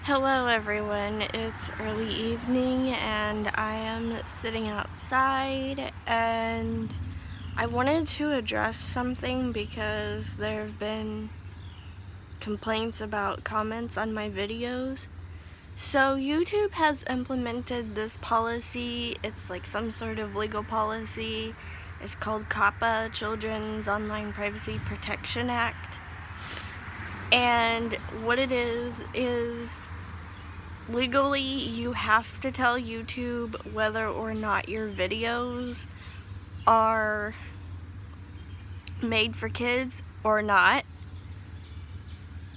Hello everyone, it's early evening and I am sitting outside and I wanted to address something because there have been complaints about comments on my videos. So YouTube has implemented this policy. It's like some sort of legal policy. It's called COPPA, Children's Online Privacy Protection Act. And what it is legally, you have to tell YouTube whether or not your videos are made for kids or not,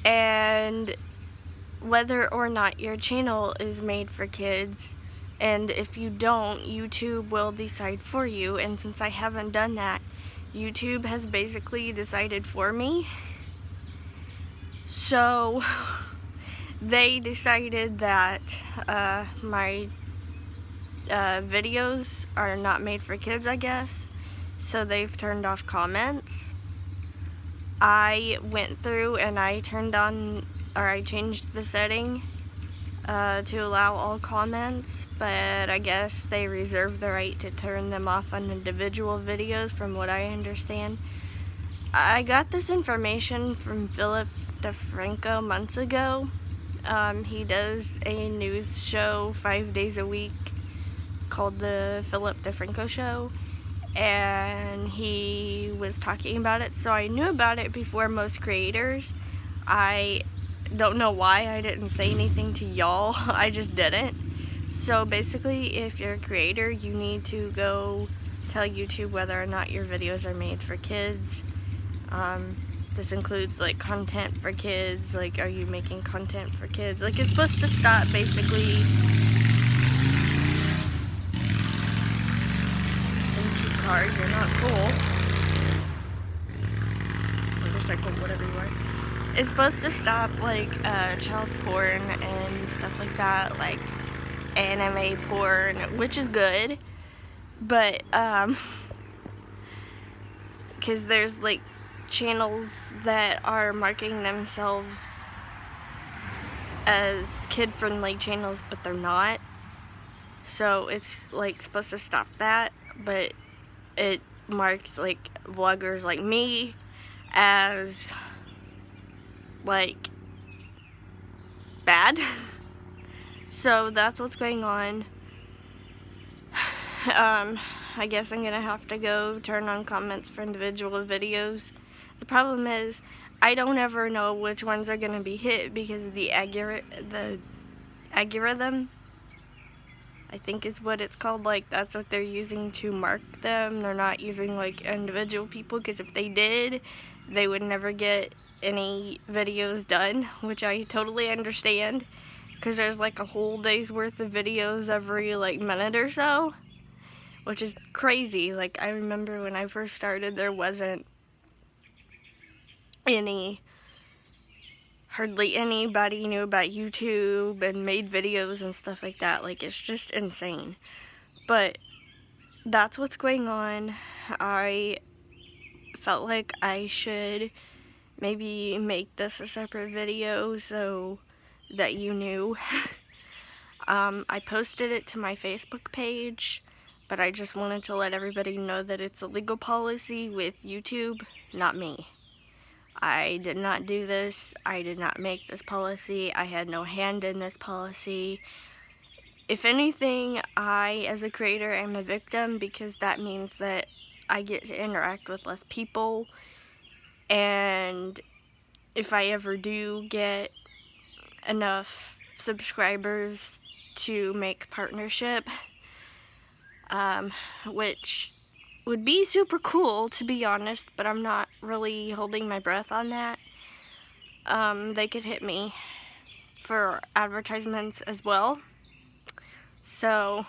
and whether or not your channel is made for kids. And if you don't, YouTube will decide for you. And since I haven't done that, YouTube has basically decided for me. So they decided that my videos are not made for kids, I guess. So they've turned off comments. I went through and I changed the setting to allow all comments, but I guess they reserve the right to turn them off on individual videos, from what I understand. I got this information from Philip DeFranco months ago. He does a news show 5 days a week called the Philip DeFranco Show, and he was talking about it, so I knew about it before most creators. I don't know why I didn't say anything to y'all. I just didn't. So basically, if you're a creator, you need to go tell YouTube whether or not your videos are made for kids. This includes like content for kids, like are you making content for kids? Like it's supposed to stop basically car, you're not cool. Motorcycle, whatever you are. It's supposed to stop like child porn and stuff like that, like anime porn, which is good, but because there's like channels that are marketing themselves as kid-friendly channels, but they're not. So it's like supposed to stop that, but it marks like vloggers like me as like bad. So that's what's going on. I guess I'm gonna have to go turn on comments for individual videos. The problem is I don't ever know which ones are gonna be hit because of the algorithm, I think is what it's called. Like that's what they're using to mark them. They're not using like individual people, because if they did, they would never get any videos done, which I totally understand, because there's like a whole day's worth of videos every like minute or so, which is crazy. Like I remember when I first started, there wasn't hardly anybody knew about YouTube and made videos and stuff like that. Like it's just insane. But that's what's going on. I felt like I should maybe make this a separate video so that you knew. I posted it to my Facebook page, but I just wanted to let everybody know that it's a legal policy with YouTube, not me. I did not do this. I did not make this policy. I had no hand in this policy. If anything, I, as a creator, am a victim, because that means that I get to interact with less people, and if I ever do get enough subscribers to make partnership, which would be super cool, to be honest, but I'm not really holding my breath on that. They could hit me for advertisements as well. So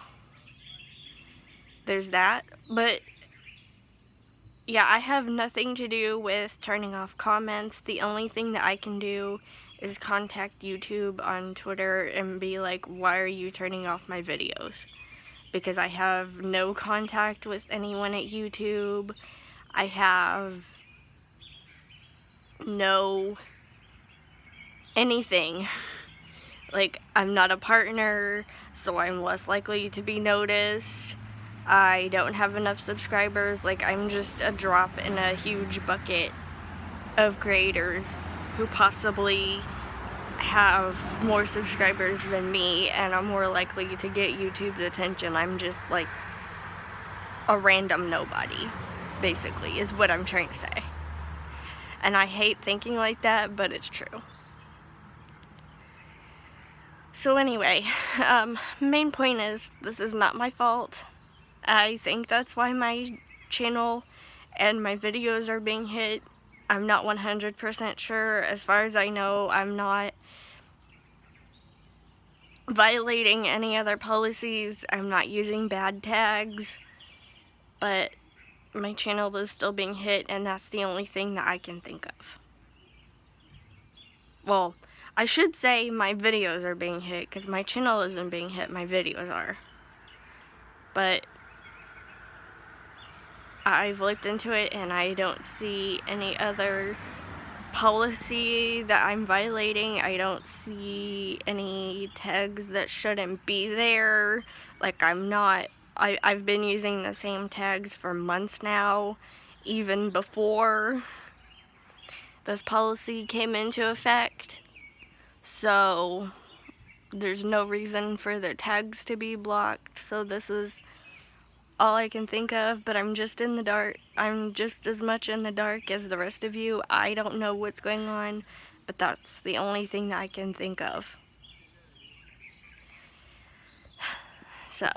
there's that. But yeah, I have nothing to do with turning off comments. The only thing that I can do is contact YouTube on Twitter and be like, why are you turning off my videos? Because I have no contact with anyone at YouTube. I have no anything. Like, I'm not a partner, so I'm less likely to be noticed. I don't have enough subscribers. Like, I'm just a drop in a huge bucket of creators who possibly have more subscribers than me and are more likely to get YouTube's attention. I'm just like a random nobody, basically, is what I'm trying to say. And I hate thinking like that, but it's true. So anyway, main point is, this is not my fault. I think that's why my channel and my videos are being hit. I'm not 100% sure. As far as I know, I'm not violating any other policies. I'm not using bad tags. But my channel is still being hit, and that's the only thing that I can think of. Well, I should say my videos are being hit, because my channel isn't being hit, my videos are. But I've looked into it, and I don't see any other policy that I'm violating. I don't see any tags that shouldn't be there. Like, I've been using the same tags for months now, even before this policy came into effect. So there's no reason for their tags to be blocked. So this is all I can think of, but I'm just in the dark. I'm just as much in the dark as the rest of you. I don't know what's going on, but that's the only thing that I can think of. So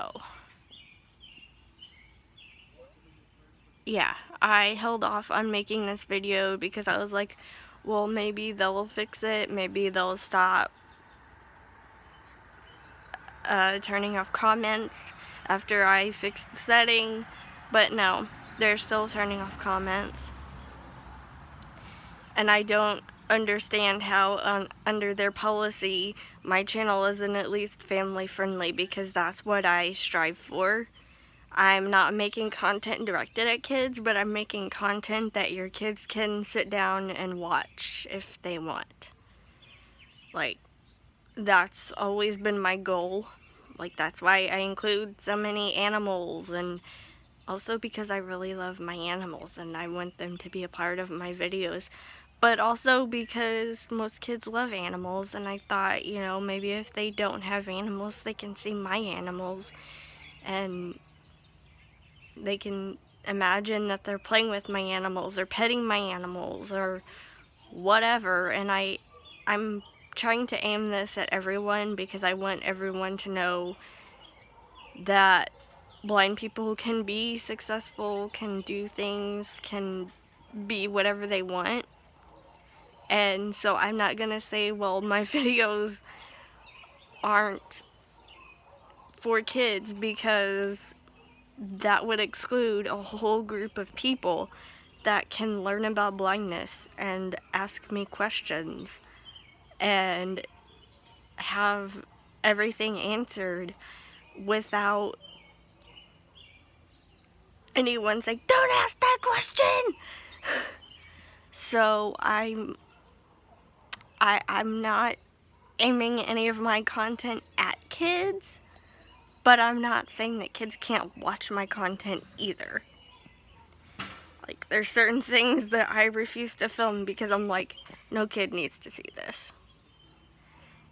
yeah, I held off on making this video because I was like, well, maybe they'll fix it, maybe they'll stop turning off comments after I fix the setting, but no, they're still turning off comments. And I don't understand how under their policy my channel isn't at least family friendly, because that's what I strive for. I'm not making content directed at kids, but I'm making content that your kids can sit down and watch if they want. Like, that's always been my goal. Like, that's why I include so many animals, and also because I really love my animals and I want them to be a part of my videos. But also because most kids love animals, and I thought, you know, maybe if they don't have animals, they can see my animals and they can imagine that they're playing with my animals or petting my animals or whatever. And I'm trying to aim this at everyone, because I want everyone to know that blind people can be successful, can do things, can be whatever they want. And so I'm not gonna say, well, my videos aren't for kids, because that would exclude a whole group of people that can learn about blindness and ask me questions and have everything answered without anyone saying, don't ask that question. So I'm not aiming any of my content at kids, but I'm not saying that kids can't watch my content either. Like, there's certain things that I refuse to film because I'm like, no kid needs to see this.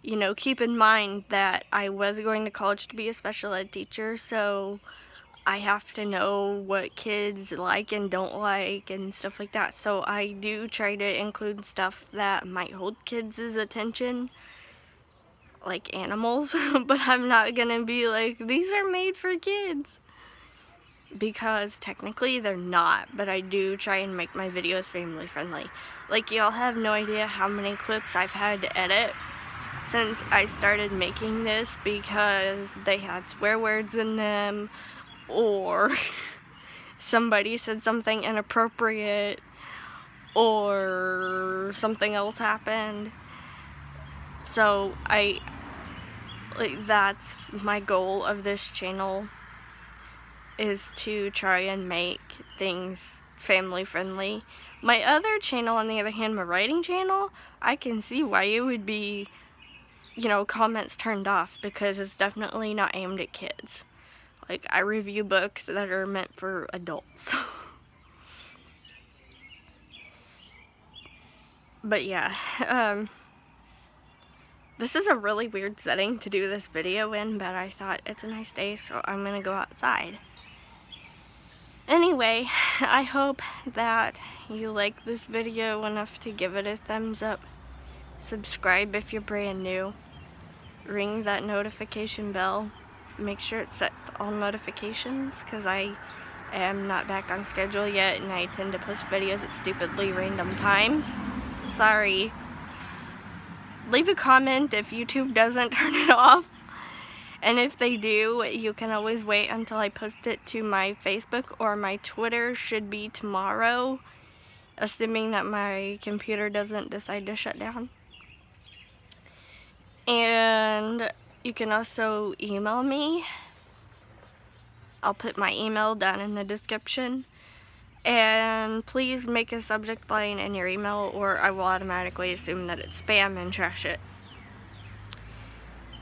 You know, keep in mind that I was going to college to be a special ed teacher, so I have to know what kids like and don't like and stuff like that. So I do try to include stuff that might hold kids' attention, like animals, but I'm not gonna be like, these are made for kids, because technically they're not. But I do try and make my videos family friendly. Like, y'all have no idea how many clips I've had to edit since I started making this, because they had swear words in them, or somebody said something inappropriate, or something else happened. So that's my goal of this channel, is to try and make things family friendly. My other channel, on the other hand, my writing channel, I can see why it would be you know, comments turned off, because it's definitely not aimed at kids. Like, I review books that are meant for adults. But yeah, this is a really weird setting to do this video in, but I thought it's a nice day, so I'm gonna go outside. Anyway, I hope that you like this video enough to give it a thumbs up. Subscribe if you're brand new. Ring that notification bell. Make sure it's set to all notifications, because I am not back on schedule yet, and I tend to post videos at stupidly random times. Sorry. Leave a comment if YouTube doesn't turn it off. And if they do, you can always wait until I post it to my Facebook, or my Twitter should be tomorrow, assuming that my computer doesn't decide to shut down. And you can also email me. I'll put my email down in the description. And please make a subject line in your email, or I will automatically assume that it's spam and trash it.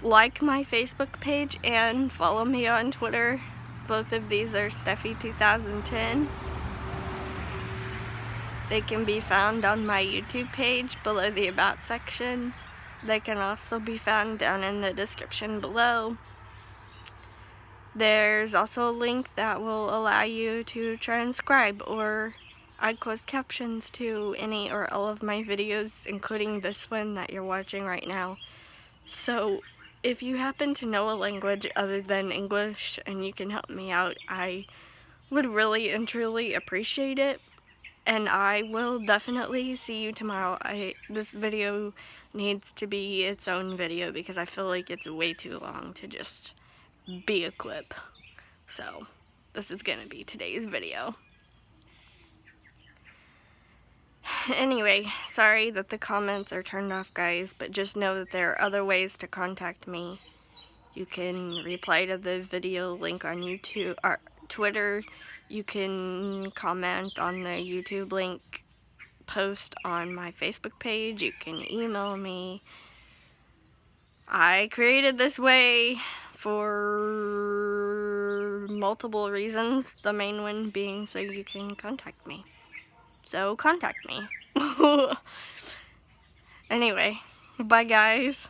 Like my Facebook page and follow me on Twitter. Both of these are Steffi2010. They can be found on my YouTube page below the About section. They can also be found down in the description below. There's also a link that will allow you to transcribe or add closed captions to any or all of my videos, including this one that you're watching right now. So if you happen to know a language other than English and you can help me out, I would really and truly appreciate it. And I will definitely see you tomorrow. This video needs to be its own video, because I feel like it's way too long to just be a clip. So this is gonna be today's video. Anyway, sorry that the comments are turned off, guys, but just know that there are other ways to contact me. You can reply to the video link on YouTube or Twitter. You can comment on the YouTube link post on my Facebook page. You can email me. I created this way for multiple reasons, the main one being so you can contact me. So contact me. Anyway, bye guys.